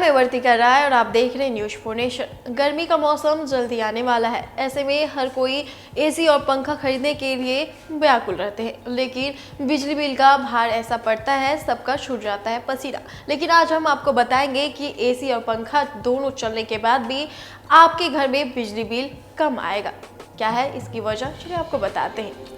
मैं वर्तिका राय और आप देख रहे हैं न्यूज फॉर नेशन। गर्मी का मौसम जल्दी आने वाला है। ऐसे में हर कोई एसी और पंखा खरीदने के लिए व्याकुल रहते हैं, लेकिन बिजली बिल का भार ऐसा पड़ता है, सबका छूट जाता है पसीना। लेकिन आज हम आपको बताएंगे कि एसी और पंखा दोनों चलने के बाद भी आपके घर में बिजली बिल कम आएगा। क्या है इसकी वजह, चलिए आपको बताते हैं।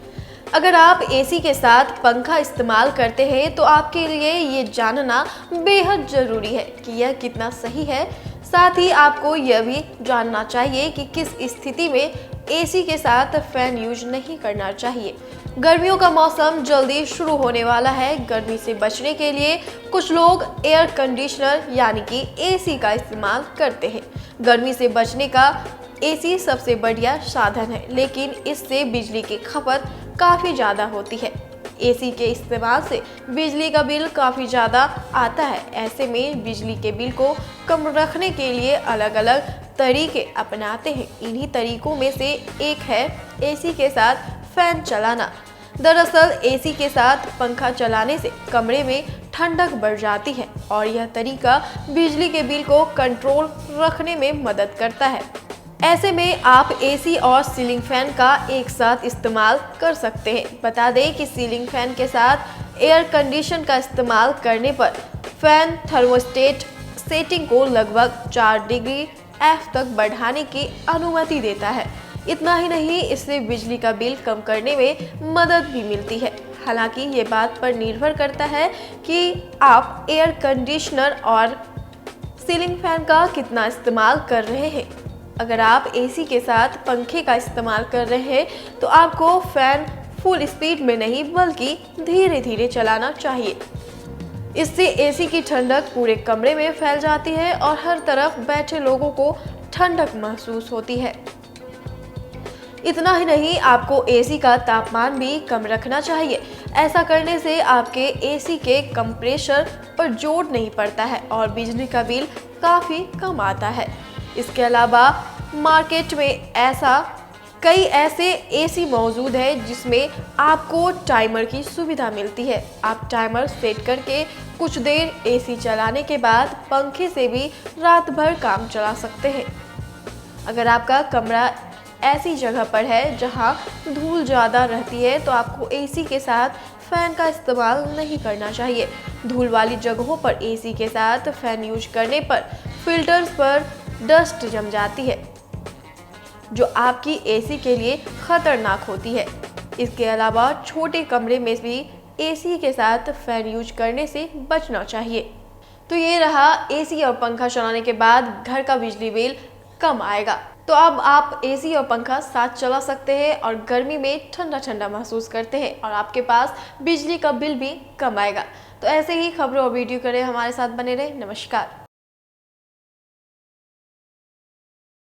अगर आप एसी के साथ पंखा इस्तेमाल करते हैं तो आपके लिए ये जानना बेहद ज़रूरी है कि यह कितना सही है। साथ ही आपको यह भी जानना चाहिए कि किस स्थिति में एसी के साथ फैन यूज नहीं करना चाहिए। गर्मियों का मौसम जल्दी शुरू होने वाला है। गर्मी से बचने के लिए कुछ लोग एयर कंडीशनर यानी कि एसी का इस्तेमाल करते हैं। गर्मी से बचने का एसी सबसे बढ़िया साधन है, लेकिन इससे बिजली की खपत काफ़ी ज़्यादा होती है। एसी के इस्तेमाल से बिजली का बिल काफ़ी ज़्यादा आता है। ऐसे में बिजली के बिल को कम रखने के लिए अलग अलग तरीके अपनाते हैं। इन्हीं तरीकों में से एक है एसी के साथ फैन चलाना। दरअसल एसी के साथ पंखा चलाने से कमरे में ठंडक बढ़ जाती है और यह तरीका बिजली के बिल को कंट्रोल रखने में मदद करता है। ऐसे में आप एसी और सीलिंग फैन का एक साथ इस्तेमाल कर सकते हैं। बता दें कि सीलिंग फैन के साथ एयर कंडीशन का इस्तेमाल करने पर फैन थर्मोस्टेट सेटिंग को लगभग 4 डिग्री एफ तक बढ़ाने की अनुमति देता है। इतना ही नहीं, इससे बिजली का बिल कम करने में मदद भी मिलती है। हालांकि ये बात पर निर्भर करता है कि आप एयर कंडीशनर और सीलिंग फैन का कितना इस्तेमाल कर रहे हैं। अगर आप एसी के साथ पंखे का इस्तेमाल कर रहे हैं तो आपको फैन फुल स्पीड में नहीं बल्कि धीरे धीरे चलाना चाहिए। इससे एसी की ठंडक पूरे कमरे में फैल जाती है और हर तरफ बैठे लोगों को ठंडक महसूस होती है। इतना ही नहीं, आपको एसी का तापमान भी कम रखना चाहिए। ऐसा करने से आपके एसी के कंप्रेसर पर जोर नहीं पड़ता है और बिजली का बिल काफ़ी कम आता है। इसके अलावा मार्केट में कई ऐसे एसी मौजूद है जिसमें आपको टाइमर की सुविधा मिलती है। आप टाइमर सेट करके कुछ देर एसी चलाने के बाद पंखे से भी रात भर काम चला सकते हैं। अगर आपका कमरा ऐसी जगह पर है जहां धूल ज़्यादा रहती है तो आपको एसी के साथ फैन का इस्तेमाल नहीं करना चाहिए। धूल वाली जगहों पर एसी के साथ फैन यूज करने पर फिल्टर्स पर डस्ट जम जाती है जो आपकी एसी के लिए खतरनाक होती है। इसके अलावा छोटे कमरे में भी एसी के साथ फैन यूज करने से बचना चाहिए। तो ये रहा एसी और पंखा चलाने के बाद घर का बिजली बिल कम आएगा। तो अब आप एसी और पंखा साथ चला सकते हैं और गर्मी में ठंडा ठंडा महसूस करते हैं और आपके पास बिजली का बिल भी कम आएगा। तो ऐसे ही खबरों और वीडियो के लिए हमारे साथ बने रहे। नमस्कार।